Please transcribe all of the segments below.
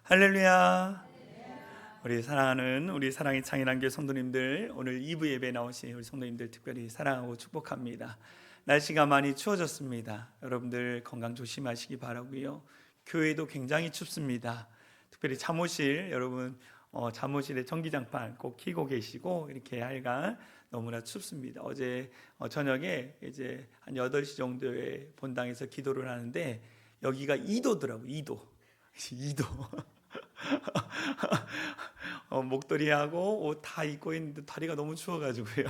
할렐루야. 우리 사랑하는 우리 사랑의 창일한교회 성도님들, 오늘 2부 예배 나오신 우리 성도님들 특별히 사랑하고 축복합니다. 날씨가 많이 추워졌습니다. 여러분들 건강 조심하시기 바라고요. 교회도 굉장히 춥습니다. 특별히 잠옷실 여러분 잠옷실에 전기장판 꼭 켜고 계시고, 이렇게 하여간 너무나 춥습니다. 어제 저녁에 이제 한 8시 정도에 본당에서 기도를 하는데 여기가 2도더라고요. 2도. 목도리하고 옷 다 입고 있는데 다리가 너무 추워가지고요.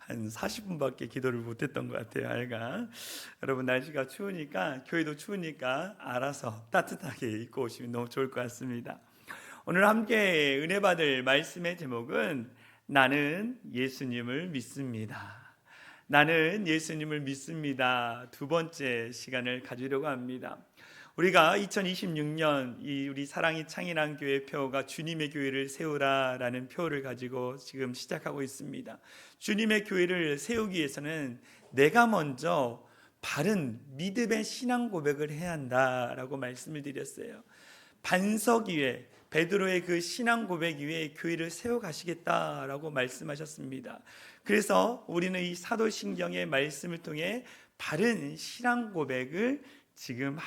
한 40분밖에 기도를 못했던 것 같아요. 하여간 여러분 날씨가 추우니까, 교회도 추우니까 알아서 따뜻하게 입고 오시면 너무 좋을 것 같습니다. 오늘 함께 은혜 받을 말씀의 제목은 나는 예수님을 믿습니다. 나는 예수님을 믿습니다. 두 번째 시간을 가지려고 합니다. 우리가 2026년 우리 사랑이 창인한 교회 표어가 주님의 교회를 세우라라는 표어를 가지고 지금 시작하고 있습니다. 주님의 교회를 세우기 위해서는 내가 먼저 바른 믿음의 신앙 고백을 해야 한다라고 말씀을 드렸어요. 반석 위에, 베드로의 그 신앙 고백 위에 교회를 세워가시겠다라고 말씀하셨습니다. 그래서 우리는 이 사도신경의 말씀을 통해 바른 신앙 고백을 지금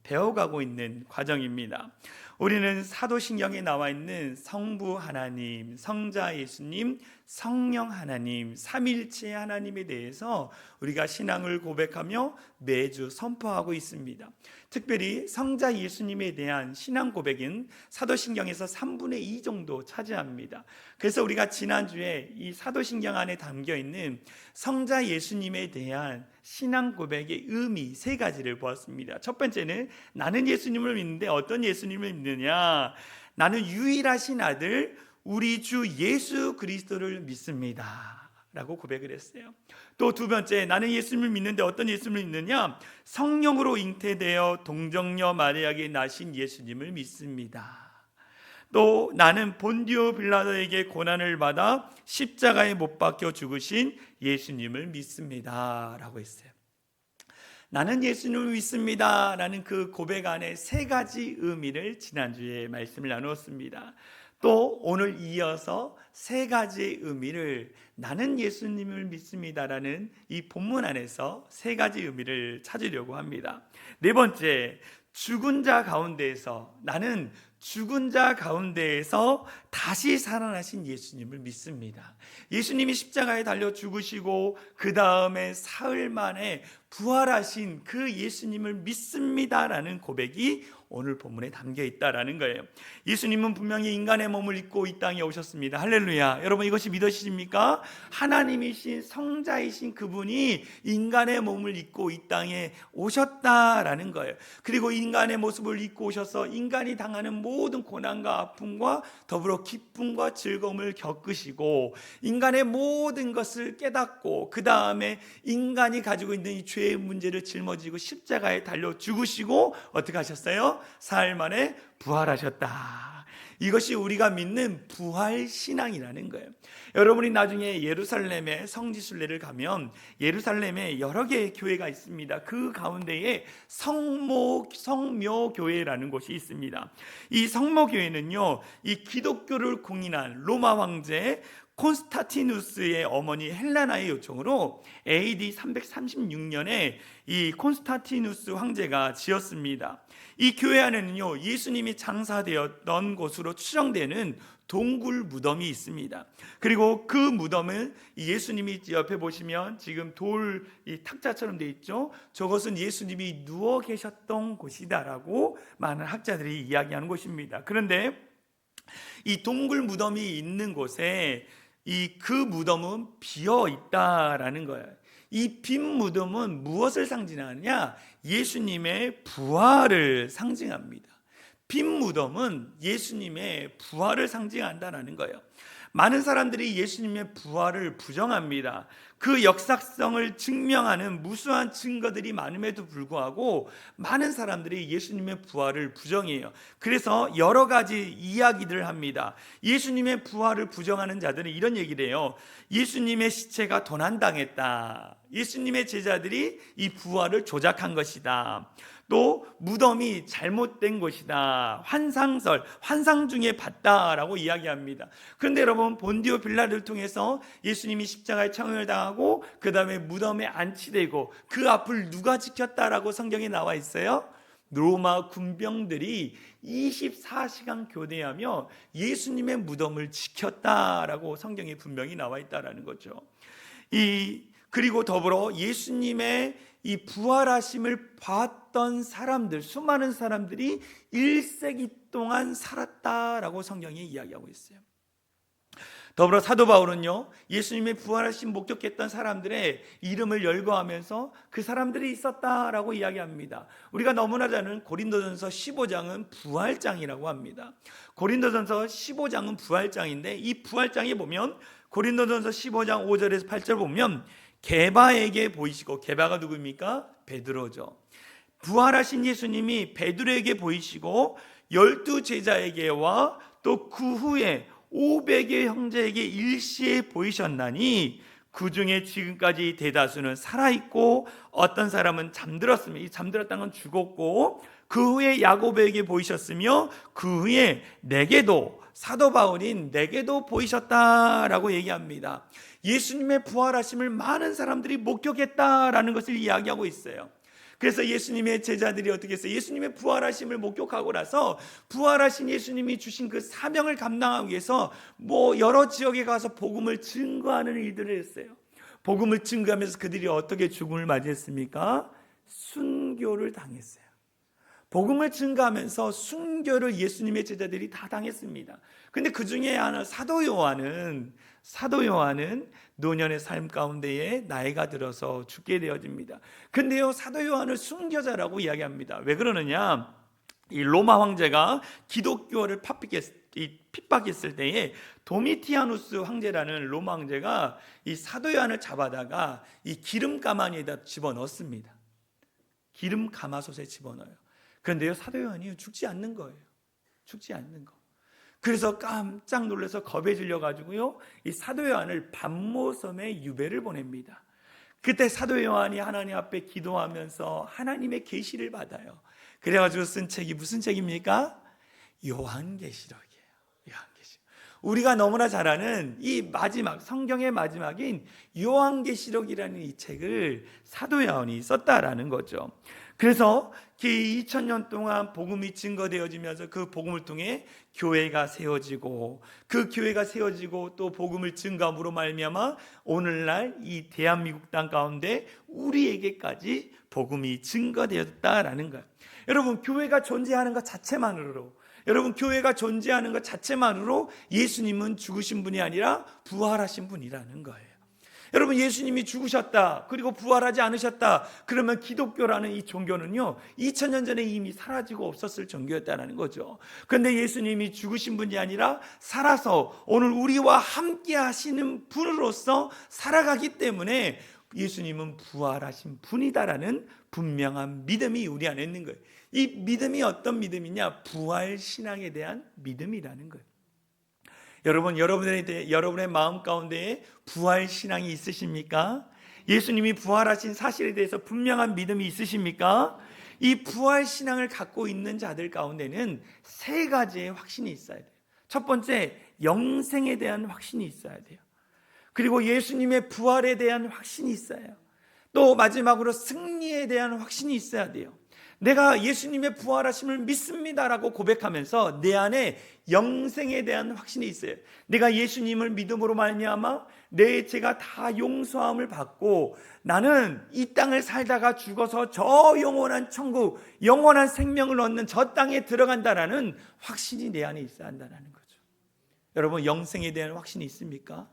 배워가고 있는 과정입니다. 우리는 사도신경에 나와 있는 성부 하나님, 성자 예수님, 성령 하나님, 삼일체 하나님에 대해서 우리가 신앙을 고백하며 매주 선포하고 있습니다. 특별히 성자 예수님에 대한 신앙 고백은 사도신경에서 3분의 2 정도 차지합니다. 그래서 우리가 지난주에 이 사도신경 안에 담겨있는 성자 예수님에 대한 신앙 고백의 의미 3가지를 보았습니다. 첫 번째는 나는 예수님을 믿는데 어떤 예수님을 믿느냐? 나는 유일하신 아들 우리 주 예수 그리스도를 믿습니다 라고 고백을 했어요. 또 두 번째, 나는 예수님을 믿는데 어떤 예수님을 믿느냐? 성령으로 잉태되어 동정녀 마리아에게 나신 예수님을 믿습니다. 또 나는 본디오 빌라도에게 고난을 받아 십자가에 못 박혀 죽으신 예수님을 믿습니다 라고 했어요. 나는 예수님을 믿습니다 라는 그 고백 안에 3가지 의미를 지난주에 말씀을 나누었습니다. 또 오늘 이어서 3가지의 의미를 나는 예수님을 믿습니다라는 이 본문 안에서 3가지 의미를 찾으려고 합니다. 네 번째, 죽은 자 가운데에서, 나는 죽은 자 가운데에서 다시 살아나신 예수님을 믿습니다. 예수님이 십자가에 달려 죽으시고 그 다음에 사흘 만에 부활하신 그 예수님을 믿습니다라는 고백이 오늘 본문에 담겨 있다라는 거예요. 예수님은 분명히 인간의 몸을 입고 이 땅에 오셨습니다. 할렐루야. 여러분 이것이 믿으십니까? 하나님이신 성자이신 그분이 인간의 몸을 입고 이 땅에 오셨다라는 거예요. 그리고 인간의 모습을 입고 오셔서 인간이 당하는 모든 고난과 아픔과 더불어 기쁨과 즐거움을 겪으시고 인간의 모든 것을 깨닫고 그 다음에 인간이 가지고 있는 이 죄의 문제를 짊어지고 십자가에 달려 죽으시고 어떻게 하셨어요? 사흘 만에 부활하셨다. 이것이 우리가 믿는 부활신앙이라는 거예요. 여러분이 나중에 예루살렘의 성지순례를 가면 예루살렘에 여러 개의 교회가 있습니다. 그 가운데에 성묘교회라는 곳이 있습니다. 이 성모교회는요, 이 기독교를 공인한 로마 황제 콘스탄티누스의 어머니 헬라나의 요청으로 AD 336년에 이 콘스탄티누스 황제가 지었습니다. 이 교회 안에는요, 예수님이 장사되었던 곳으로 추정되는 동굴 무덤이 있습니다. 그리고 그 무덤은 예수님이 옆에 보시면 지금 돌 이 탁자처럼 되어 있죠. 저것은 예수님이 누워 계셨던 곳이다라고 많은 학자들이 이야기하는 곳입니다. 그런데 이 동굴 무덤이 있는 곳에 그 무덤은 비어 있다라는 거예요. 이 빈 무덤은 무엇을 상징하느냐? 예수님의 부활을 상징합니다. 빈 무덤은 예수님의 부활을 상징한다는 거예요. 많은 사람들이 예수님의 부활을 부정합니다. 그 역사성을 증명하는 무수한 증거들이 많음에도 불구하고 많은 사람들이 예수님의 부활을 부정해요. 그래서 여러 가지 이야기들을 합니다. 예수님의 부활을 부정하는 자들은 이런 얘기를 해요. 예수님의 시체가 도난당했다. 예수님의 제자들이 이 부활을 조작한 것이다. 또 무덤이 잘못된 것이다. 환상 중에 봤다라고 이야기합니다. 그런데 여러분, 본디오 빌라를 통해서 예수님이 십자가에 청형을 당하고 그 다음에 무덤에 안치되고 그 앞을 누가 지켰다라고 성경에 나와 있어요? 로마 군병들이 24시간 교대하며 예수님의 무덤을 지켰다라고 성경에 분명히 나와 있다라는 거죠. 그리고 더불어 예수님의 이 부활하심을 봤던 사람들, 수많은 사람들이 1세기 동안 살았다라고 성경이 이야기하고 있어요. 더불어 사도 바울은요, 예수님의 부활하심 목격했던 사람들의 이름을 열거하면서 그 사람들이 있었다라고 이야기합니다. 우리가 너무나 잘 아는 고린도전서 15장은 부활장이라고 합니다. 고린도전서 15장은 부활장인데, 이 부활장에 보면 고린도전서 15장 5절에서 8절 보면 게바에게 보이시고, 게바가 누구입니까? 베드로죠. 부활하신 예수님이 베드로에게 보이시고 12제자에게와 또 그 후에 500의 형제에게 일시에 보이셨나니 그 중에 지금까지 대다수는 살아있고 어떤 사람은 잠들었으며, 이 잠들었다는 건 죽었고, 그 후에 야고보에게 보이셨으며 그 후에 내게도, 사도 바울인 내게도 보이셨다라고 얘기합니다. 예수님의 부활하심을 많은 사람들이 목격했다라는 것을 이야기하고 있어요. 그래서 예수님의 제자들이 어떻게 했어요? 예수님의 부활하심을 목격하고 나서 부활하신 예수님이 주신 그 사명을 감당하기 위해서 여러 지역에 가서 복음을 증거하는 일들을 했어요. 복음을 증거하면서 그들이 어떻게 죽음을 맞이했습니까? 순교를 당했어요. 복음을 증거하면서 순교를 예수님의 제자들이 다 당했습니다. 근데 그 중에 하나 사도 요한은 노년의 삶 가운데에 나이가 들어서 죽게 되어집니다. 근데요, 사도 요한을 순교자라고 이야기합니다. 왜 그러느냐? 이 로마 황제가 기독교를 핍박했을 때에 도미티아누스 황제라는 로마 황제가 이 사도 요한을 잡아다가 이 기름 가마니에다 집어넣습니다. 기름 가마솥에 집어넣어요. 그런데요, 사도 요한이 죽지 않는 거예요. 죽지 않는 거. 그래서 깜짝 놀라서 겁에 질려가지고요, 이 사도 요한을 반모섬에 유배를 보냅니다. 그때 사도 요한이 하나님 앞에 기도하면서 하나님의 계시를 받아요. 그래가지고 쓴 책이 무슨 책입니까? 요한계시록이에요. 요한계시록. 우리가 너무나 잘 아는 이 마지막, 성경의 마지막인 요한계시록이라는 이 책을 사도 요한이 썼다라는 거죠. 그래서 2000년 동안 복음이 증거되어지면서 그 복음을 통해 교회가 세워지고, 그 교회가 세워지고 또 복음을 증거함으로 말미암아 오늘날 이 대한민국 땅 가운데 우리에게까지 복음이 증거되었다라는 거예요. 여러분, 교회가 존재하는 것 자체만으로, 예수님은 죽으신 분이 아니라 부활하신 분이라는 거예요. 여러분, 예수님이 죽으셨다, 그리고 부활하지 않으셨다, 그러면 기독교라는 이 종교는요 2000년 전에 이미 사라지고 없었을 종교였다는 거죠. 그런데 예수님이 죽으신 분이 아니라 살아서 오늘 우리와 함께 하시는 분으로서 살아가기 때문에 예수님은 부활하신 분이다라는 분명한 믿음이 우리 안에 있는 거예요. 이 믿음이 어떤 믿음이냐? 부활신앙에 대한 믿음이라는 거예요. 여러분, 여러분의 마음 가운데 부활 신앙이 있으십니까? 예수님이 부활하신 사실에 대해서 분명한 믿음이 있으십니까? 이 부활 신앙을 갖고 있는 자들 가운데는 세 가지의 확신이 있어야 돼요. 첫 번째, 영생에 대한 확신이 있어야 돼요. 그리고 예수님의 부활에 대한 확신이 있어요. 또 마지막으로 승리에 대한 확신이 있어야 돼요. 내가 예수님의 부활하심을 믿습니다라고 고백하면서 내 안에 영생에 대한 확신이 있어요. 내가 예수님을 믿음으로 말미암아 내 죄가 다 용서함을 받고 나는 이 땅을 살다가 죽어서 저 영원한 천국, 영원한 생명을 얻는 저 땅에 들어간다라는 확신이 내 안에 있어야 한다는 거죠. 여러분, 영생에 대한 확신이 있습니까?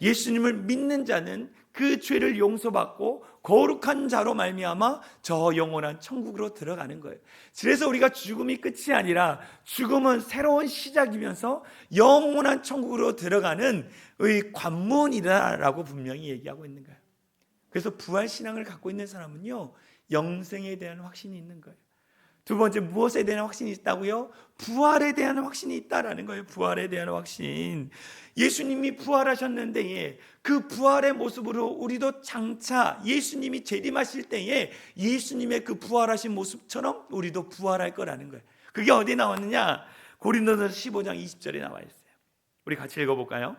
예수님을 믿는 자는 그 죄를 용서받고 거룩한 자로 말미암아 저 영원한 천국으로 들어가는 거예요. 그래서 우리가 죽음이 끝이 아니라 죽음은 새로운 시작이면서 영원한 천국으로 들어가는 관문이라고 분명히 얘기하고 있는 거예요. 그래서 부활 신앙을 갖고 있는 사람은요, 영생에 대한 확신이 있는 거예요. 두 번째, 무엇에 대한 확신이 있다고요? 부활에 대한 확신이 있다라는 거예요. 부활에 대한 확신. 예수님이 부활하셨는데 그 부활의 모습으로 우리도 장차 예수님이 재림하실 때에 예수님의 그 부활하신 모습처럼 우리도 부활할 거라는 거예요. 그게 어디에 나왔느냐? 고린도전서 15장 20절에 나와 있어요. 우리 같이 읽어볼까요?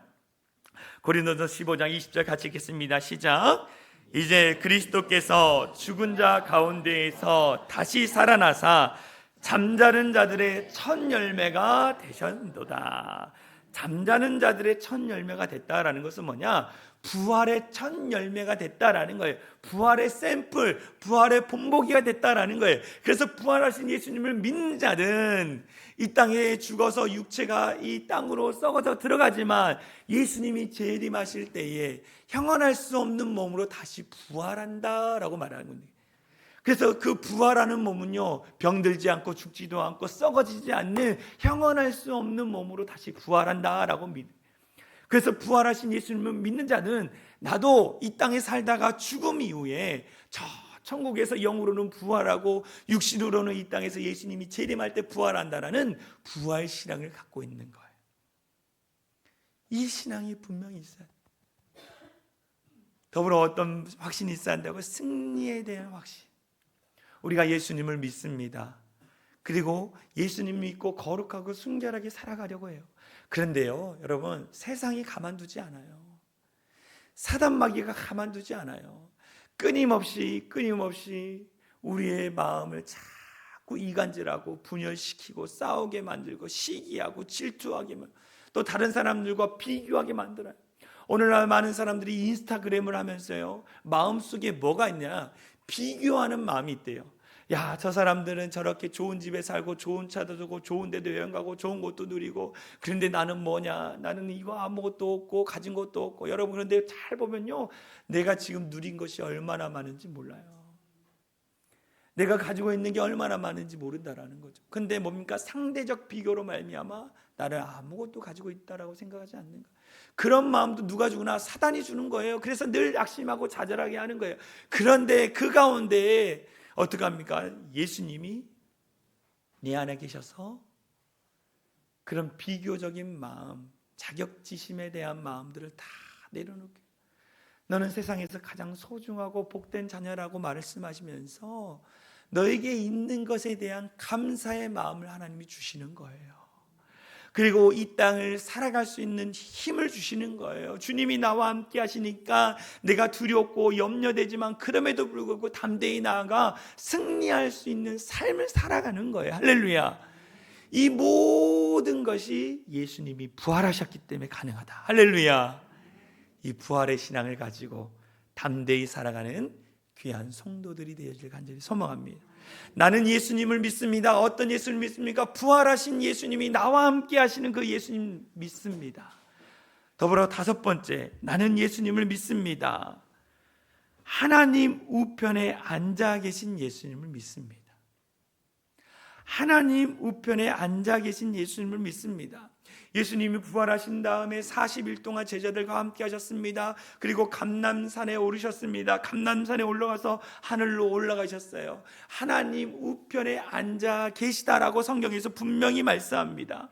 고린도전서 15장 20절 같이 읽겠습니다. 시작. 이제 그리스도께서 죽은 자 가운데에서 다시 살아나사 잠자는 자들의 첫 열매가 되셨도다. 잠자는 자들의 첫 열매가 됐다라는 것은 뭐냐? 부활의 첫 열매가 됐다라는 거예요. 부활의 샘플, 부활의 본보기가 됐다라는 거예요. 그래서 부활하신 예수님을 믿는 자는 이 땅에 죽어서 육체가 이 땅으로 썩어서 들어가지만 예수님이 재림하실 때에 형언할 수 없는 몸으로 다시 부활한다라고 말하는 겁니다. 그래서 그 부활하는 몸은요, 병들지 않고 죽지도 않고 썩어지지 않는 형언할 수 없는 몸으로 다시 부활한다라고 믿어요. 그래서 부활하신 예수님을 믿는 자는 나도 이 땅에 살다가 죽음 이후에 저 천국에서 영으로는 부활하고 육신으로는 이 땅에서 예수님이 재림할 때 부활한다라는 부활 신앙을 갖고 있는 거예요. 이 신앙이 분명히 있어요. 더불어 어떤 확신이 있어야 한다고? 승리에 대한 확신. 우리가 예수님을 믿습니다. 그리고 예수님 믿고 거룩하고 순결하게 살아가려고 해요. 그런데요, 여러분, 세상이 가만두지 않아요. 사단 마귀가 가만두지 않아요. 끊임없이 우리의 마음을 자꾸 이간질하고 분열시키고 싸우게 만들고 시기하고 질투하게 만들고 또 다른 사람들과 비교하게 만들어요. 오늘날 많은 사람들이 인스타그램을 하면서요, 마음속에 뭐가 있냐? 비교하는 마음이 있대요. 야, 저 사람들은 저렇게 좋은 집에 살고 좋은 차도 주고 좋은 데도 여행 가고 좋은 것도 누리고, 그런데 나는 뭐냐? 나는 이거 아무것도 없고 가진 것도 없고. 여러분, 그런데 잘 보면요, 내가 지금 누린 것이 얼마나 많은지 몰라요. 내가 가지고 있는 게 얼마나 많은지 모른다라는 거죠. 근데 뭡니까? 상대적 비교로 말미암아 나를 아무것도 가지고 있다라고 생각하지 않는가? 그런 마음도 누가 주구나? 사단이 주는 거예요. 그래서 늘 낙심하고 좌절하게 하는 거예요. 그런데 그 가운데 어떻게 합니까? 예수님이 내 안에 계셔서 그런 비교적인 마음, 자격지심에 대한 마음들을 다 내려놓게, 너는 세상에서 가장 소중하고 복된 자녀라고 말씀하시면서 너에게 있는 것에 대한 감사의 마음을 하나님이 주시는 거예요. 그리고 이 땅을 살아갈 수 있는 힘을 주시는 거예요. 주님이 나와 함께 하시니까 내가 두렵고 염려되지만 그럼에도 불구하고 담대히 나아가 승리할 수 있는 삶을 살아가는 거예요. 할렐루야. 이 모든 것이 예수님이 부활하셨기 때문에 가능하다. 할렐루야. 이 부활의 신앙을 가지고 담대히 살아가는 귀한 성도들이 되어질 간절히 소망합니다. 나는 예수님을 믿습니다. 어떤 예수님을 믿습니까? 부활하신 예수님이 나와 함께 하시는 그 예수님 믿습니다. 더불어 다섯 번째, 나는 예수님을 믿습니다. 하나님 우편에 앉아 계신 예수님을 믿습니다. 하나님 우편에 앉아 계신 예수님을 믿습니다. 예수님이 부활하신 다음에 40일 동안 제자들과 함께 하셨습니다. 그리고 감람산에 오르셨습니다. 감람산에 올라가서 하늘로 올라가셨어요. 하나님 우편에 앉아 계시다라고 성경에서 분명히 말씀합니다.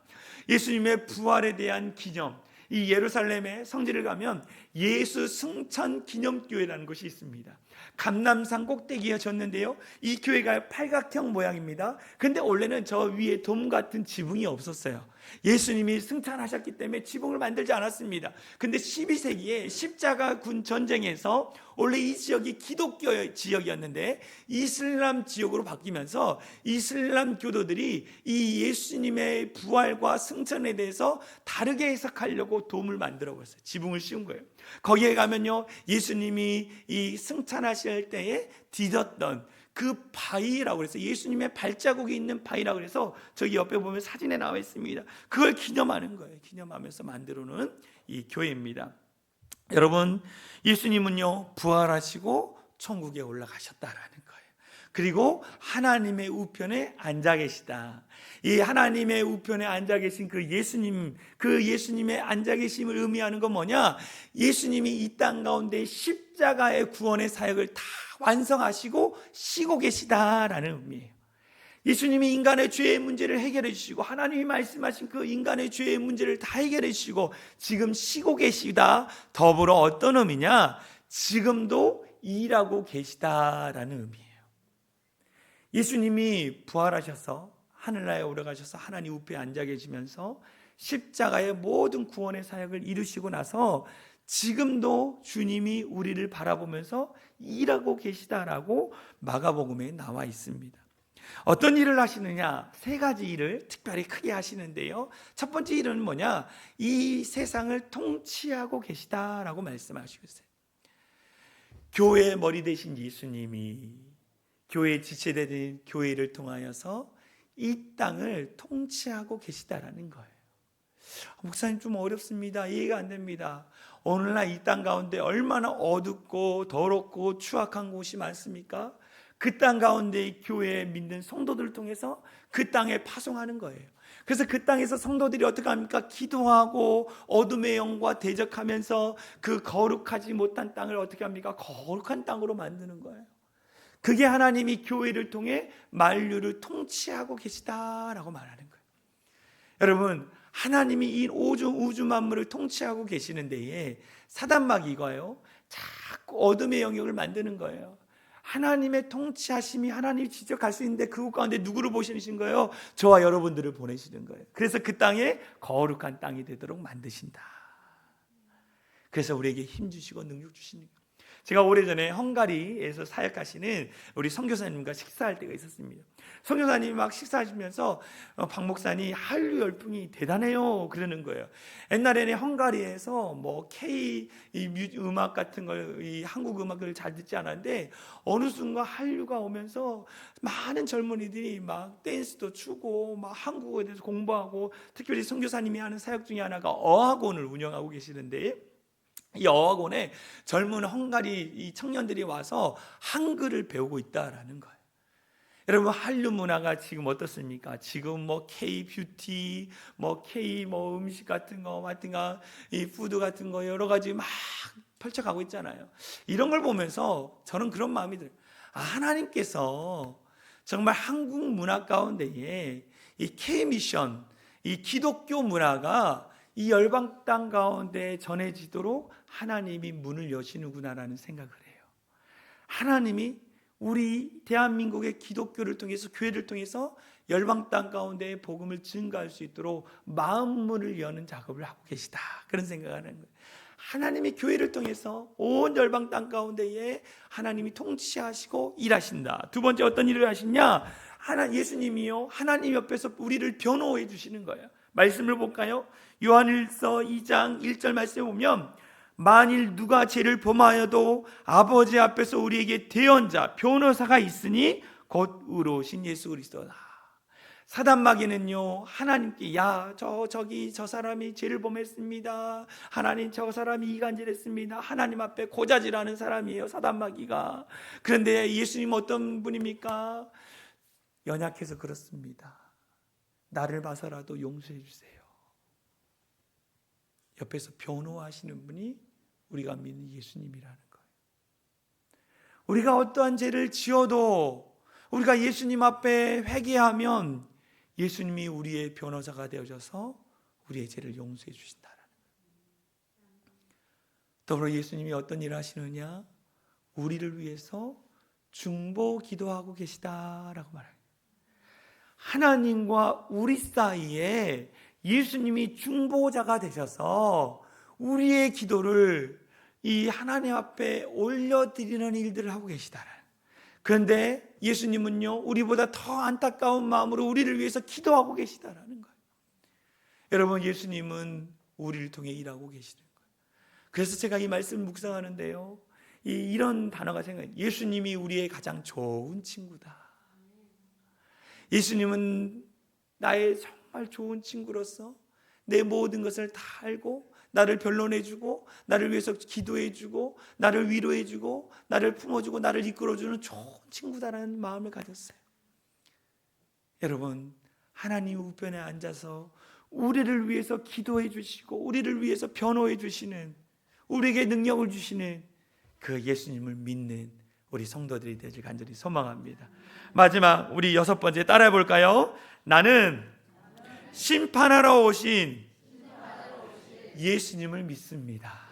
예수님의 부활에 대한 기념, 이 예루살렘의 성지를 가면 예수 승천 기념교회라는 곳이 있습니다. 감람산 꼭대기에 졌는데요, 이 교회가 팔각형 모양입니다. 근데 원래는 저 위에 돔 같은 지붕이 없었어요. 예수님이 승천하셨기 때문에 지붕을 만들지 않았습니다. 근데 12세기에 십자가 군 전쟁에서 원래 이 지역이 기독교 지역이었는데 이슬람 지역으로 바뀌면서 이슬람 교도들이 이 예수님의 부활과 승천에 대해서 다르게 해석하려고 돔을 만들어 봤어요. 지붕을 씌운 거예요. 거기에 가면요, 예수님이 이 승천하실 때에 디뎠던 그 바위라고 해서 예수님의 발자국이 있는 바위라고 해서 저기 옆에 보면 사진에 나와 있습니다. 그걸 기념하는 거예요. 기념하면서 만들어 놓은 이 교회입니다. 여러분, 예수님은요 부활하시고 천국에 올라가셨다라는 거예요. 그리고 하나님의 우편에 앉아 계시다. 이 하나님의 우편에 앉아 계신 그 예수님의 앉아 계심을 의미하는 건 뭐냐? 예수님이 이 땅 가운데 십자가의 구원의 사역을 다 완성하시고 쉬고 계시다라는 의미예요. 예수님이 인간의 죄의 문제를 해결해 주시고 하나님이 말씀하신 그 인간의 죄의 문제를 다 해결해 주시고 지금 쉬고 계시다. 더불어 어떤 의미냐? 지금도 일하고 계시다라는 의미예요. 예수님이 부활하셔서 하늘나라에 오르가셔서 하나님 우편에 앉아 계시면서 십자가의 모든 구원의 사역을 이루시고 나서 지금도 주님이 우리를 바라보면서 일하고 계시다라고 마가복음에 나와 있습니다. 어떤 일을 하시느냐? 세 가지 일을 특별히 크게 하시는데요. 첫 번째 일은 뭐냐? 이 세상을 통치하고 계시다라고 말씀하시고 있어요. 교회의 머리 되신 예수님이 교회의 지체되는 교회를 통하여서 이 땅을 통치하고 계시다라는 거예요. 목사님 좀 어렵습니다. 이해가 안 됩니다. 오늘날 이 땅 가운데 얼마나 어둡고 더럽고 추악한 곳이 많습니까? 그 땅 가운데 교회에 믿는 성도들을 통해서 그 땅에 파송하는 거예요. 그래서 그 땅에서 성도들이 어떻게 합니까? 기도하고 어둠의 영과 대적하면서 그 거룩하지 못한 땅을 어떻게 합니까? 거룩한 땅으로 만드는 거예요. 그게 하나님이 교회를 통해 만류를 통치하고 계시다라고 말하는 거예요. 여러분, 하나님이 이 우주 만물을 통치하고 계시는 데에 사단막이 이거예요. 자꾸 어둠의 영역을 만드는 거예요. 하나님의 통치하심이 하나님이 지적할 수 있는데 그곳 가운데 누구를 보시는 거예요? 저와 여러분들을 보내시는 거예요. 그래서 그 땅에 거룩한 땅이 되도록 만드신다. 그래서 우리에게 힘 주시고 능력 주시는 거예요. 제가 오래전에 헝가리에서 사역하시는 우리 선교사님과 식사할 때가 있었습니다. 선교사님이 막 식사하시면서 박 목사님 한류 열풍이 대단해요 그러는 거예요. 옛날에는 헝가리에서 뭐 K 음악 같은 걸, 이 한국 음악을 잘 듣지 않았는데 어느 순간 한류가 오면서 많은 젊은이들이 막 댄스도 추고 막 한국어에 대해서 공부하고, 특히 우리 선교사님이 하는 사역 중에 하나가 어학원을 운영하고 계시는데, 이 어학원에 젊은 헝가리 이 청년들이 와서 한글을 배우고 있다라는 거예요. 여러분, 한류 문화가 지금 어떻습니까? 지금 뭐 K 뷰티, 뭐 K 뭐 음식 같은 거, 하여튼가 이 푸드 같은 거 여러 가지 막 펼쳐가고 있잖아요. 이런 걸 보면서 저는 그런 마음이 들어요. 하나님께서 정말 한국 문화 가운데에 이 K 미션, 이 기독교 문화가 이 열방 땅 가운데 전해지도록 하나님이 문을 여시는구나라는 생각을 해요. 하나님이 우리 대한민국의 기독교를 통해서, 교회를 통해서 열방 땅 가운데 복음을 증가할 수 있도록 마음문을 여는 작업을 하고 계시다, 그런 생각을 하는 거예요. 하나님이 교회를 통해서 온 열방 땅 가운데에 하나님이 통치하시고 일하신다. 두 번째 어떤 일을 하시냐? 예수님이요, 하나님 옆에서 우리를 변호해 주시는 거예요. 말씀을 볼까요? 요한일서 2장 1절 말씀에 보면, 만일 누가 죄를 범하여도 아버지 앞에서 우리에게 대언자, 변호사가 있으니 곧 의로우신 예수 그리스도다. 사단마귀는요, 하나님께 저 사람이 죄를 범했습니다, 하나님 저 사람이 이간질했습니다, 하나님 앞에 고자질하는 사람이에요, 사단마귀가. 그런데 예수님 어떤 분입니까? 연약해서 그렇습니다. 나를 봐서라도 용서해 주세요. 옆에서 변호하시는 분이 우리가 믿는 예수님이라는 거예요. 우리가 어떠한 죄를 지어도 우리가 예수님 앞에 회개하면 예수님이 우리의 변호사가 되어져서 우리의 죄를 용서해 주신다는 거예요. 더불어 예수님이 어떤 일을 하시느냐? 우리를 위해서 중보 기도하고 계시다라고 말해요. 하나님과 우리 사이에 예수님이 중보자가 되셔서 우리의 기도를 이 하나님 앞에 올려드리는 일들을 하고 계시다라는. 그런데 예수님은요, 우리보다 더 안타까운 마음으로 우리를 위해서 기도하고 계시다라는 거예요. 여러분, 예수님은 우리를 통해 일하고 계시는 거예요. 그래서 제가 이 말씀을 묵상하는데요, 이런 단어가 생각해요. 예수님이 우리의 가장 좋은 친구다. 예수님은 나의 정말 좋은 친구로서 내 모든 것을 다 알고 나를 변론해주고 나를 위해서 기도해주고 나를 위로해주고 나를 품어주고 나를 이끌어주는 좋은 친구다라는 마음을 가졌어요. 여러분, 하나님 우편에 앉아서 우리를 위해서 기도해 주시고 우리를 위해서 변호해 주시는, 우리에게 능력을 주시는 그 예수님을 믿는 우리 성도들이 되길 간절히 소망합니다. 마지막 우리 6번째 따라해 볼까요? 나는 심판하러 오신 예수님을 믿습니다.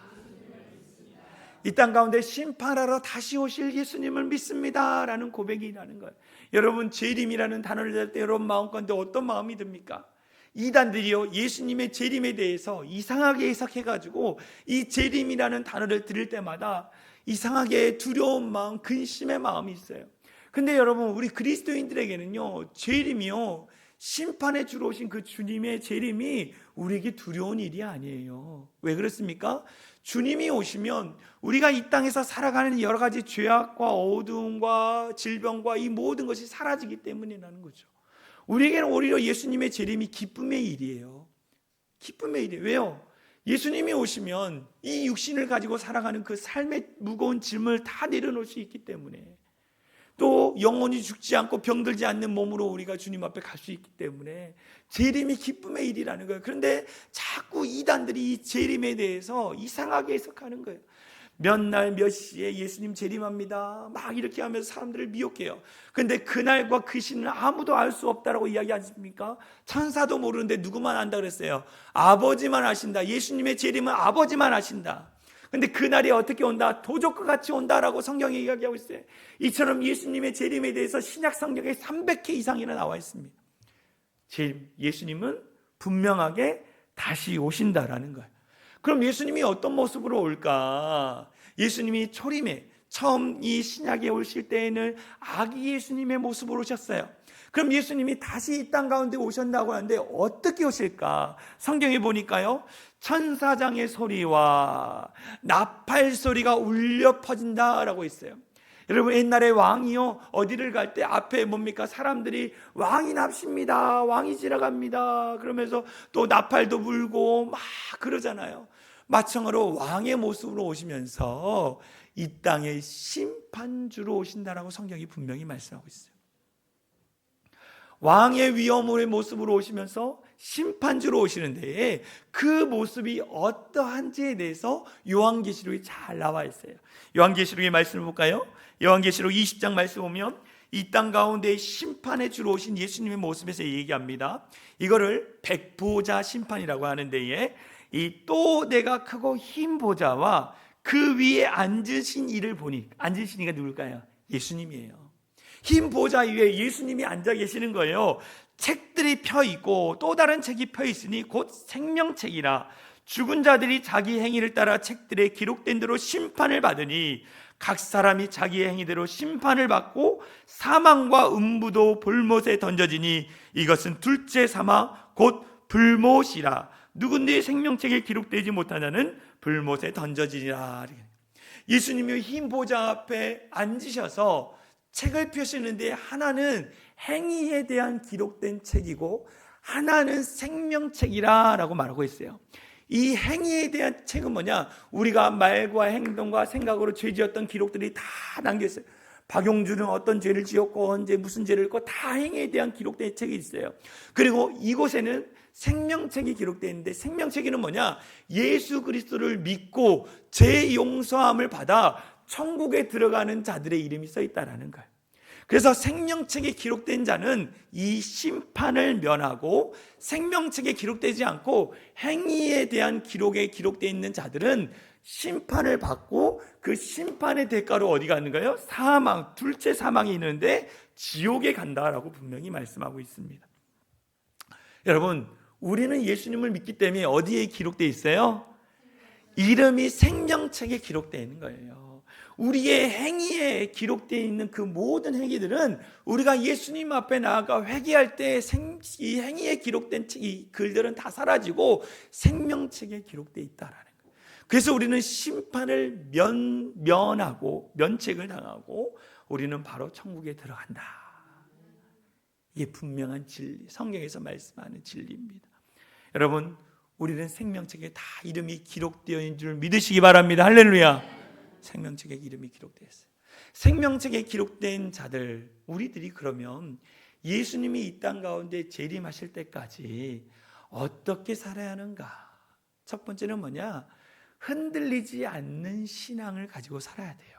이 땅 가운데 심판하러 다시 오실 예수님을 믿습니다 라는 고백이라는 거예요. 여러분, 재림이라는 단어를 들을 때 여러분 마음 가운데 어떤 마음이 듭니까? 이단들이요, 예수님의 재림에 대해서 이상하게 해석해가지고 이 재림이라는 단어를 들을 때마다 이상하게 두려운 마음, 근심의 마음이 있어요. 근데 여러분, 우리 그리스도인들에게는요, 재림이요, 심판에 주러 오신 그 주님의 재림이 우리에게 두려운 일이 아니에요. 왜 그렇습니까? 주님이 오시면 우리가 이 땅에서 살아가는 여러 가지 죄악과 어두움과 질병과 이 모든 것이 사라지기 때문이라는 거죠. 우리에게는 오히려 예수님의 재림이 기쁨의 일이에요. 기쁨의 일이에요. 왜요? 예수님이 오시면 이 육신을 가지고 살아가는 그 삶의 무거운 짐을 다 내려놓을 수 있기 때문에, 또 영원히 죽지 않고 병들지 않는 몸으로 우리가 주님 앞에 갈 수 있기 때문에 재림이 기쁨의 일이라는 거예요. 그런데 자꾸 이단들이 이 재림에 대해서 이상하게 해석하는 거예요. 몇 날 몇 시에 예수님 재림합니다 막 이렇게 하면서 사람들을 미혹해요. 그런데 그날과 그 시는 아무도 알 수 없다라고 이야기하지 않습니까? 천사도 모르는데 누구만 안다 그랬어요? 아버지만 아신다. 예수님의 재림은 아버지만 아신다. 근데 그날이 어떻게 온다? 도적과 같이 온다라고 성경이 이야기하고 있어요. 이처럼 예수님의 재림에 대해서 신약 성경에 300회 이상이나 나와 있습니다. 예수님은 분명하게 다시 오신다라는 거예요. 그럼 예수님이 어떤 모습으로 올까? 예수님이 초림에 처음 이 신약에 오실 때에는 아기 예수님의 모습으로 오셨어요. 그럼 예수님이 다시 이 땅 가운데 오셨다고 하는데 어떻게 오실까? 성경에 보니까요, 천사장의 소리와 나팔 소리가 울려 퍼진다라고 있어요. 여러분, 옛날에 왕이요, 어디를 갈 때 앞에 뭡니까? 사람들이 왕이 납십니다, 왕이 지나갑니다 그러면서 또 나팔도 불고 막 그러잖아요. 마찬가지로 왕의 모습으로 오시면서 이 땅의 심판주로 오신다라고 성경이 분명히 말씀하고 있어요. 왕의 위엄의 모습으로 오시면서 심판주로 오시는데 그 모습이 어떠한지에 대해서 요한계시록이 잘 나와 있어요. 요한계시록의 말씀을 볼까요? 요한계시록 20장 말씀 보면 이 땅 가운데 심판에 주로 오신 예수님의 모습에서 얘기합니다. 이거를 백보자 심판이라고 하는데, 이 또 내가 크고 흰 보자와 그 위에 앉으신 이를 보니, 앉으신 이가 누굴까요? 예수님이에요. 흰 보좌 위에 예수님이 앉아 계시는 거예요. 책들이 펴 있고 또 다른 책이 펴 있으니 곧 생명책이라. 죽은 자들이 자기 행위를 따라 책들에 기록된 대로 심판을 받으니 각 사람이 자기의 행위대로 심판을 받고 사망과 음부도 불못에 던져지니 이것은 둘째 사망 곧 불못이라. 누군데 생명책에 기록되지 못한 자는 불못에 던져지리라. 예수님이 흰 보좌 앞에 앉으셔서 책을 펴시는데 하나는 행위에 대한 기록된 책이고 하나는 생명책이라 라고 말하고 있어요. 이 행위에 대한 책은 뭐냐? 우리가 말과 행동과 생각으로 죄지었던 기록들이 다 남겨있어요. 박용준은 어떤 죄를 지었고 언제 무슨 죄를 했고 다 행위에 대한 기록된 책이 있어요. 그리고 이곳에는 생명책이 기록되어 있는데, 생명책에는 뭐냐? 예수 그리스도를 믿고 죄 용서함을 받아 천국에 들어가는 자들의 이름이 써 있다라는 거예요. 그래서 생명책에 기록된 자는 이 심판을 면하고, 생명책에 기록되지 않고 행위에 대한 기록에 기록되어 있는 자들은 심판을 받고 그 심판의 대가로 어디 가는 거예요? 사망, 둘째 사망이 있는데 지옥에 간다라고 분명히 말씀하고 있습니다. 여러분, 우리는 예수님을 믿기 때문에 어디에 기록되어 있어요? 이름이 생명책에 기록되어 있는 거예요. 우리의 행위에 기록되어 있는 그 모든 행위들은 우리가 예수님 앞에 나아가 회개할 때 이 행위에 기록된 이 글들은 다 사라지고 생명책에 기록되어 있다라는 거예요. 그래서 우리는 심판을 면하고 면책을 당하고 우리는 바로 천국에 들어간다. 이게 분명한 진리, 성경에서 말씀하는 진리입니다. 여러분, 우리는 생명책에 다 이름이 기록되어 있는 줄 믿으시기 바랍니다. 할렐루야. 생명책에 이름이 기록되어 있어요. 생명책에 기록된 자들, 우리들이 그러면 예수님이 이 땅 가운데 재림하실 때까지 어떻게 살아야 하는가? 첫 번째는 뭐냐? 흔들리지 않는 신앙을 가지고 살아야 돼요.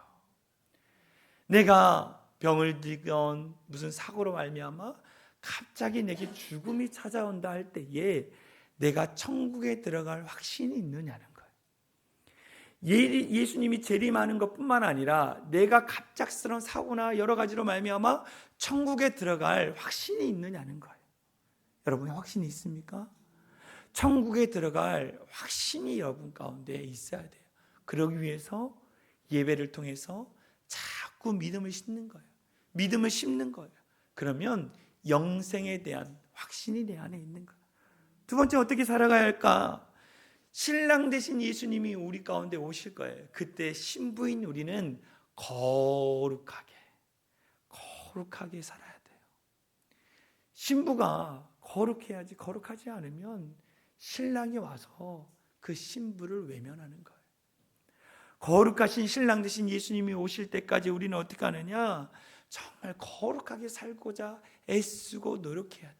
내가 병을 들건 무슨 사고로 말미암아 갑자기 내게 죽음이 찾아온다 할 때에 내가 천국에 들어갈 확신이 있느냐는 거예요. 예수님이 재림하는 것뿐만 아니라 내가 갑작스러운 사고나 여러 가지로 말미암아 천국에 들어갈 확신이 있느냐는 거예요. 여러분 확신이 있습니까? 천국에 들어갈 확신이 여러분 가운데 있어야 돼요. 그러기 위해서 예배를 통해서 자꾸 믿음을 심는 거예요. 믿음을 심는 거예요. 그러면 영생에 대한 확신이 내 안에 있는 거예요. 두 번째 어떻게 살아가야 할까? 신랑 되신 예수님이 우리 가운데 오실 거예요. 그때 신부인 우리는 거룩하게 살아야 돼요. 신부가 거룩해야지, 거룩하지 않으면 신랑이 와서 그 신부를 외면하는 거예요. 거룩하신 신랑 되신 예수님이 오실 때까지 우리는 어떻게 하느냐? 정말 거룩하게 살고자 애쓰고 노력해야 돼요.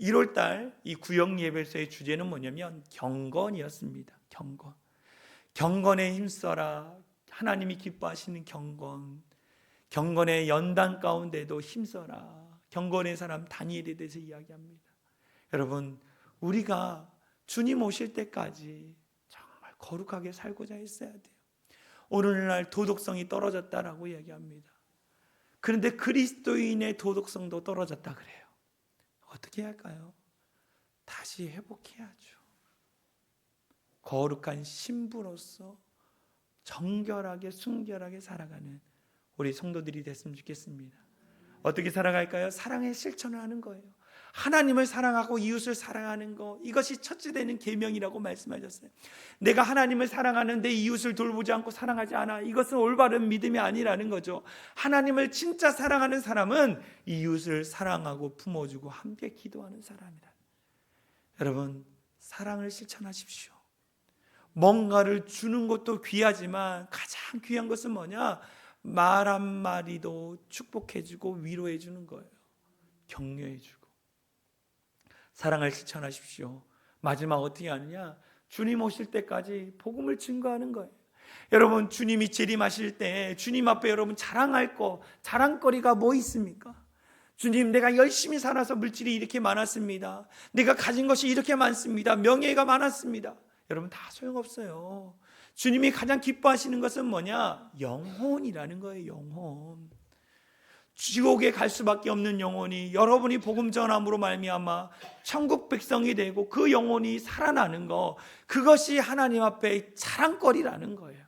1월달 이 구역 예배소의 주제는 뭐냐면 경건이었습니다. 경건에 힘써라. 하나님이 기뻐하시는 경건의 연단 가운데도 힘써라. 경건의 사람 다니엘에 대해서 이야기합니다. 여러분 우리가 주님 오실 때까지 정말 거룩하게 살고자 했어야 돼요. 오늘날 도덕성이 떨어졌다라고 이야기합니다. 그런데 그리스도인의 도덕성도 떨어졌다 그래요. 어떻게 할까요? 다시 회복해야죠. 거룩한 신부로서 정결하게 순결하게 살아가는 우리 성도들이 됐으면 좋겠습니다. 어떻게 살아갈까요? 사랑의 실천을 하는 거예요. 하나님을 사랑하고 이웃을 사랑하는 것, 이것이 첫째 되는 계명이라고 말씀하셨어요. 내가 하나님을 사랑하는데 이웃을 돌보지 않고 사랑하지 않아, 이것은 올바른 믿음이 아니라는 거죠. 하나님을 진짜 사랑하는 사람은 이웃을 사랑하고 품어주고 함께 기도하는 사람이다. 여러분 사랑을 실천하십시오. 뭔가를 주는 것도 귀하지만 가장 귀한 것은 뭐냐? 말 한마디도 축복해주고 위로해주는 거예요. 격려해주고. 사랑을 실천하십시오. 마지막 어떻게 하느냐? 주님 오실 때까지 복음을 증거하는 거예요. 여러분 주님이 재림하실 때 주님 앞에 여러분 자랑거리가 뭐 있습니까? 주님 내가 열심히 살아서 물질이 이렇게 많았습니다. 내가 가진 것이 이렇게 많습니다. 명예가 많았습니다. 여러분 다 소용없어요. 주님이 가장 기뻐하시는 것은 뭐냐? 영혼이라는 거예요. 영혼. 지옥에 갈 수밖에 없는 영혼이 여러분이 복음 전함으로 말미암아 천국 백성이 되고 그 영혼이 살아나는 거, 그것이 하나님 앞에 자랑거리라는 거예요.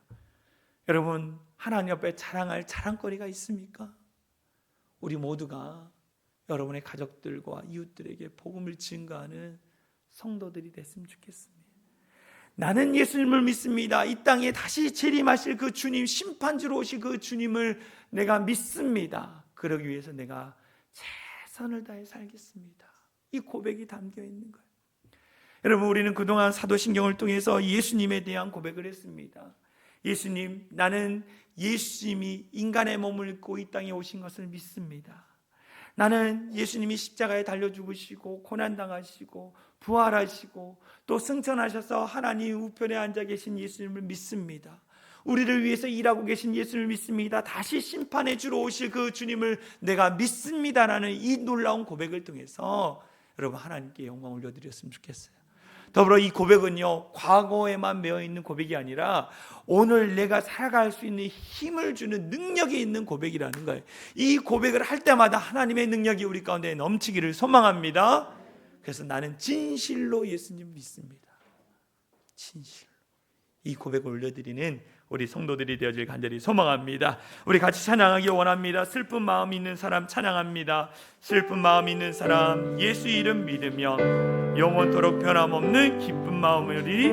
여러분 하나님 앞에 자랑할 자랑거리가 있습니까? 우리 모두가 여러분의 가족들과 이웃들에게 복음을 증거하는 성도들이 됐으면 좋겠습니다. 나는 예수님을 믿습니다. 이 땅에 다시 재림하실 그 주님, 심판주로 오실 그 주님을 내가 믿습니다. 그러기 위해서 내가 최선을 다해 살겠습니다. 이 고백이 담겨 있는 거예요. 여러분 우리는 그동안 사도신경을 통해서 예수님에 대한 고백을 했습니다. 예수님, 나는 예수님이 인간의 몸을 입고 이 땅에 오신 것을 믿습니다. 나는 예수님이 십자가에 달려 죽으시고 고난당하시고 부활하시고 또 승천하셔서 하나님 우편에 앉아 계신 예수님을 믿습니다. 우리를 위해서 일하고 계신 예수님을 믿습니다. 다시 심판해 주러 오실 그 주님을 내가 믿습니다라는 이 놀라운 고백을 통해서 여러분 하나님께 영광 올려드렸으면 좋겠어요. 더불어 이 고백은요 과거에만 매여 있는 고백이 아니라 오늘 내가 살아갈 수 있는 힘을 주는 능력이 있는 고백이라는 거예요. 이 고백을 할 때마다 하나님의 능력이 우리 가운데 넘치기를 소망합니다. 그래서 나는 진실로 예수님 믿습니다. 진실로 이 고백을 올려드리는 우리 성도들이 되어질 간절히 소망합니다. 우리 같이 찬양하기 원합니다. 슬픈 마음 있는 사람 찬양합니다. 슬픈 마음 있는 사람 예수 이름 믿으며 영원토록 변함없는 기쁜 마음으리.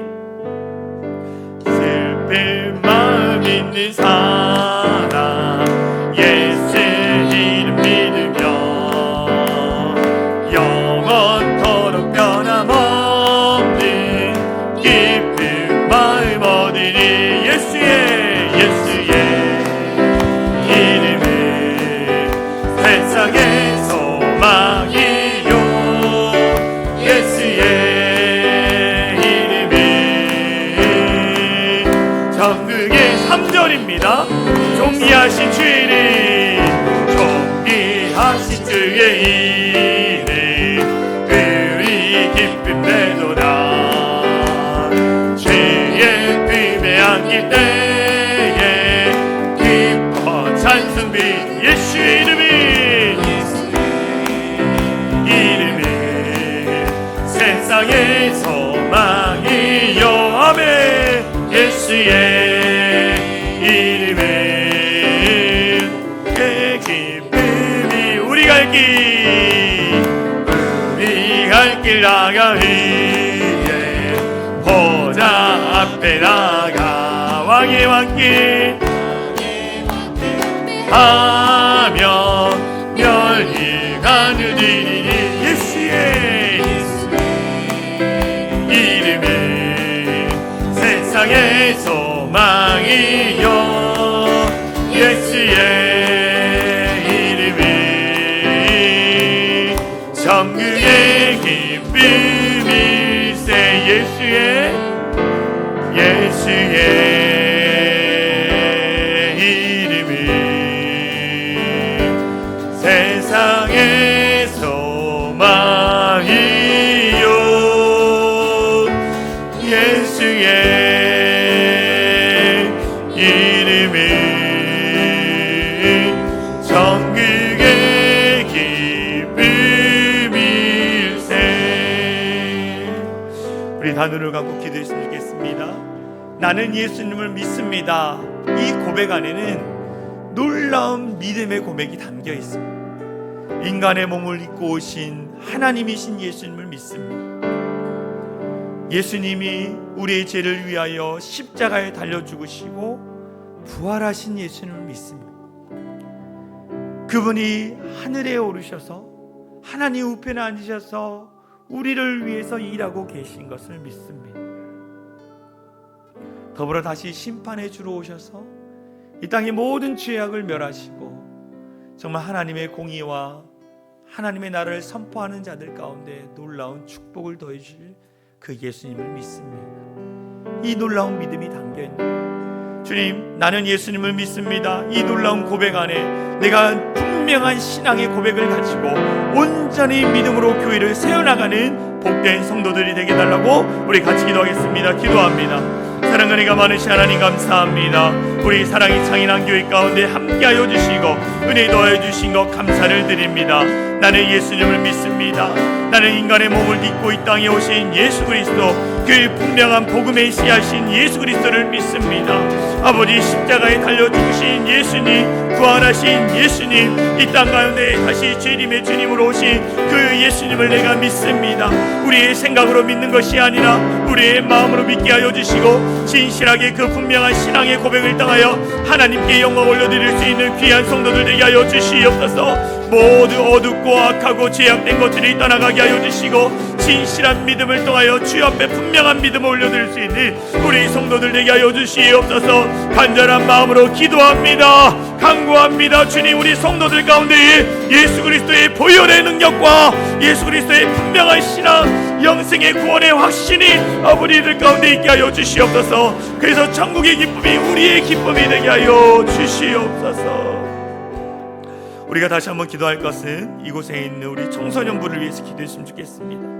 슬픈 마음 있는 사람 예수 이름 믿으며 영원토록 변함없는 세상의 소망이요. 아멘. 예수의 이름은 그 기쁨이 우리 갈 길 나가 위에 보좌 앞에 나가 왕의 왕길 하며 멸희가 누리니 예수의 이름은 세상의 소망이요. 예수의 이름은 천국의 기쁨일세. 예수의 이름은 세상의 소망이요. 예수의 이름은 천국의 기쁨일세. 우리 다 눈을 감고 기도했으면 좋겠습니다. 나는 예수님을 믿습니다. 이 고백 안에는 놀라운 믿음의 고백이 담겨 있습니다. 인간의 몸을 입고 오신 하나님이신 예수님을 믿습니다. 예수님이 우리의 죄를 위하여 십자가에 달려 죽으시고 부활하신 예수님을 믿습니다. 그분이 하늘에 오르셔서 하나님 우편에 앉으셔서 우리를 위해서 일하고 계신 것을 믿습니다. 더불어 다시 심판의 주로 오셔서 이 땅의 모든 죄악을 멸하시고 정말 하나님의 공의와 하나님의 나라를 선포하는 자들 가운데 놀라운 축복을 더해주실 그 예수님을 믿습니다. 이 놀라운 믿음이 담겨있는 주님, 나는 예수님을 믿습니다. 이 놀라운 고백 안에 내가 분명한 신앙의 고백을 가지고 온전히 믿음으로 교회를 세워나가는 복된 성도들이 되게 달라고 우리 같이 기도하겠습니다. 기도합니다. 사랑과 은혜가 많으신 하나님 감사합니다. 우리 사랑이 창인한 교회 가운데 함께하여 주시고 은혜 더해 주신 것 감사를 드립니다. 나는 예수님을 믿습니다. 나는 인간의 몸을 입고 이 땅에 오신 예수 그리스도, 그 분명한 복음의 씨앗인 예수 그리스도를 믿습니다. 아버지 십자가에 달려 죽으신 예수님, 부활하신 예수님, 이 땅 가운데 다시 재림의 주님으로 오신 그 예수님을 내가 믿습니다. 우리의 생각으로 믿는 것이 아니라 우리의 마음으로 믿게 하여 주시고 진실하게 그 분명한 신앙의 고백을 당하여 하나님께 영광 올려드릴 수 있는 귀한 성도들 되게 하여 주시옵소서. 모두 어둡고 악하고 죄악된 것들이 떠나가게 하여 주시고 진실한 믿음을 통하여 주 앞에 분명한 믿음을 올려드릴 수 있는 우리 성도들 되게 하여 주시옵소서. 간절한 마음으로 기도합니다. 간구합니다. 주님, 우리 성도들 가운데 예수 그리스도의 보혈의 능력과 예수 그리스도의 분명한 신앙, 영생의 구원의 확신이 아버지들 가운데 있게 하여 주시옵소서. 그래서 천국의 기쁨이 우리의 기쁨이 되게 하여 주시옵소서. 우리가 다시 한번 기도할 것은 이곳에 있는 우리 청소년부를 위해서 기도했으면 좋겠습니다.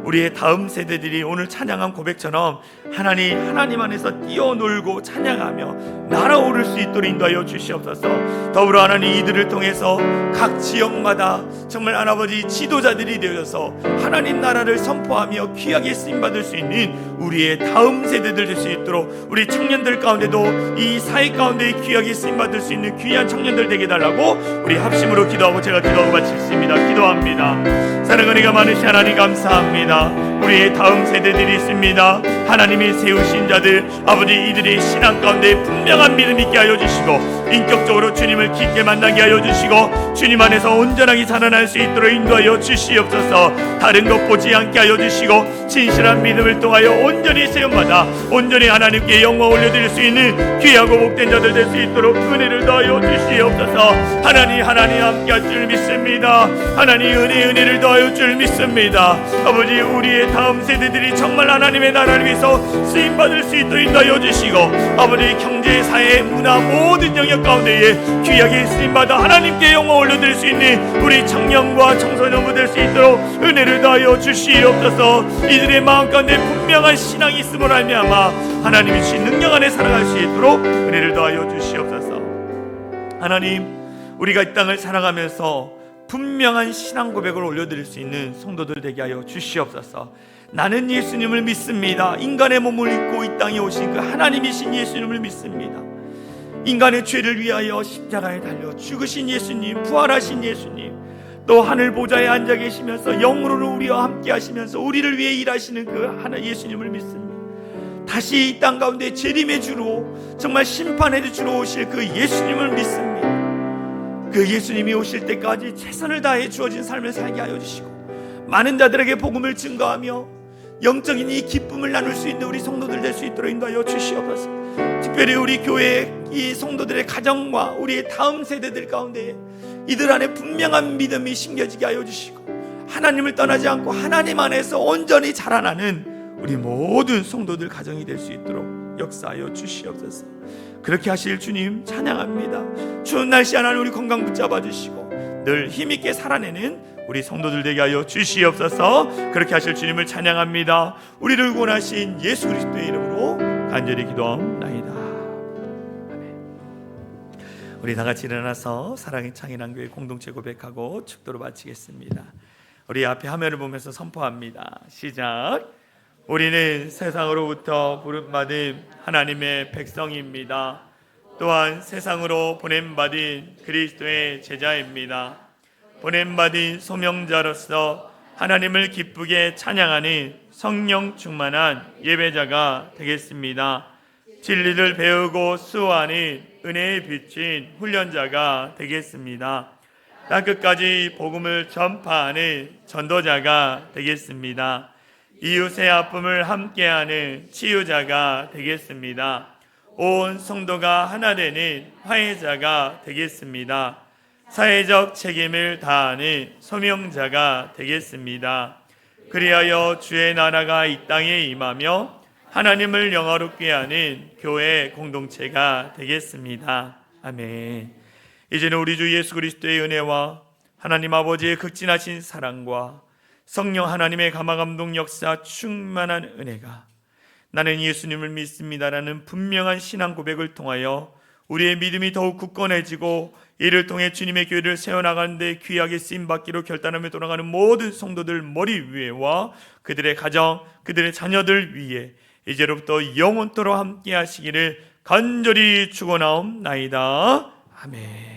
우리의 다음 세대들이 오늘 찬양한 고백처럼 하나님 안에서 뛰어놀고 찬양하며 날아오를 수 있도록 인도하여 주시옵소서. 더불어 하나님, 이들을 통해서 각 지역마다 정말 하나님 지도자들이 되어서 하나님 나라를 선포하며 귀하게 쓰임받을 수 있는 우리의 다음 세대들 될 수 있도록 우리 청년들 가운데도 이 사회 가운데 귀하게 쓰임받을 수 있는 귀한 청년들 되게 달라고 우리 합심으로 기도하고 제가 기도하고 마치겠습니다. 기도합니다. 사랑과 은혜가 많으신 하나님 감사합니다. 우리의 다음 세대들이 있습니다. 하나님이 세우신 자들, 아버지, 이들의 신앙 가운데 분명한 믿음 있게 하여 주시고 인격적으로 주님을 깊게 만나게 하여 주시고 주님 안에서 온전하게 자라날 수 있도록 인도하여 주시옵소서. 다른 것 보지 않게 하여 주시고 진실한 믿음을 통하여 온전히 세움받아 온전히 하나님께 영광 올려드릴 수 있는 귀하고 복된 자들 될 수 있도록 은혜를 더하여 주시옵소서. 하나님 함께 할 줄 믿습니다. 하나님 은혜를 더하여 줄 믿습니다. 아버지, 우리의 다음 세대들이 정말 하나님의 나라를 위해서 쓰임받을 수 있도록 인도하여 주시고 아버지, 경제, 사회, 문화 모든 영역 가운데에 귀하게 쓰임받아 하나님께 영광 올려드릴 수 있는 우리 청년과 청소년부 될 수 있도록 은혜를 더하여 주시옵소서. 이들의 마음 가운데 분명한 신앙이 있음으로 말미암아 하나님이 주신 능력 안에 살아갈 수 있도록 은혜를 더하여 주시옵소서. 하나님, 우리가 이 땅을 살아가면서 분명한 신앙 고백을 올려드릴 수 있는 성도들 되게 하여 주시옵소서. 나는 예수님을 믿습니다. 인간의 몸을 입고 이 땅에 오신 그 하나님이신 예수님을 믿습니다. 인간의 죄를 위하여 십자가에 달려 죽으신 예수님, 부활하신 예수님, 또 하늘 보좌에 앉아 계시면서 영으로 우리와 함께 하시면서 우리를 위해 일하시는 그 하나 예수님을 믿습니다. 다시 이 땅 가운데 재림의 주로, 정말 심판의 주로 오실 그 예수님을 믿습니다. 그 예수님이 오실 때까지 최선을 다해 주어진 삶을 살게 하여 주시고, 많은 자들에게 복음을 증거하며 영적인 이 기쁨을 나눌 수 있는 우리 성도들 될 수 있도록 인도하여 주시옵소서. 특별히 우리 교회 이 성도들의 가정과 우리의 다음 세대들 가운데 이들 안에 분명한 믿음이 심겨지게 하여 주시고, 하나님을 떠나지 않고 하나님 안에서 온전히 자라나는 우리 모든 성도들 가정이 될 수 있도록 역사하여 주시옵소서. 그렇게 하실 주님 찬양합니다. 추운 날씨 하나님 우리 건강 붙잡아 주시고 늘 힘있게 살아내는 우리 성도들 되게 하여 주시옵소서. 그렇게 하실 주님을 찬양합니다. 우리를 구원하신 예수 그리스도의 이름으로 간절히 기도합나이다. 아멘. 우리 다 같이 일어나서 사랑의 창인한교회 공동체 고백하고 축도로 마치겠습니다. 우리 앞에 화면을 보면서 선포합니다. 시작. 우리는 세상으로부터 부름받은 하나님의 백성입니다. 또한 세상으로 보냄받은 그리스도의 제자입니다. 보냄받은 소명자로서 하나님을 기쁘게 찬양하는 성령 충만한 예배자가 되겠습니다. 진리를 배우고 수호하는 은혜에 비친 훈련자가 되겠습니다. 땅끝까지 복음을 전파하는 전도자가 되겠습니다. 이웃의 아픔을 함께하는 치유자가 되겠습니다. 온 성도가 하나 되는 화해자가 되겠습니다. 사회적 책임을 다하는 소명자가 되겠습니다. 그리하여 주의 나라가 이 땅에 임하며 하나님을 영화롭게 하는 교회 공동체가 되겠습니다. 아멘. 이제는 우리 주 예수 그리스도의 은혜와 하나님 아버지의 극진하신 사랑과 성령 하나님의 감화감동 역사 충만한 은혜가 나는 예수님을 믿습니다라는 분명한 신앙 고백을 통하여 우리의 믿음이 더욱 굳건해지고 이를 통해 주님의 교회를 세워나가는 데 귀하게 쓰임받기로 결단하며 돌아가는 모든 성도들 머리 위에와 그들의 가정, 그들의 자녀들 위에 이제로부터 영원토록 함께 하시기를 간절히 축원하옵나이다. 아멘.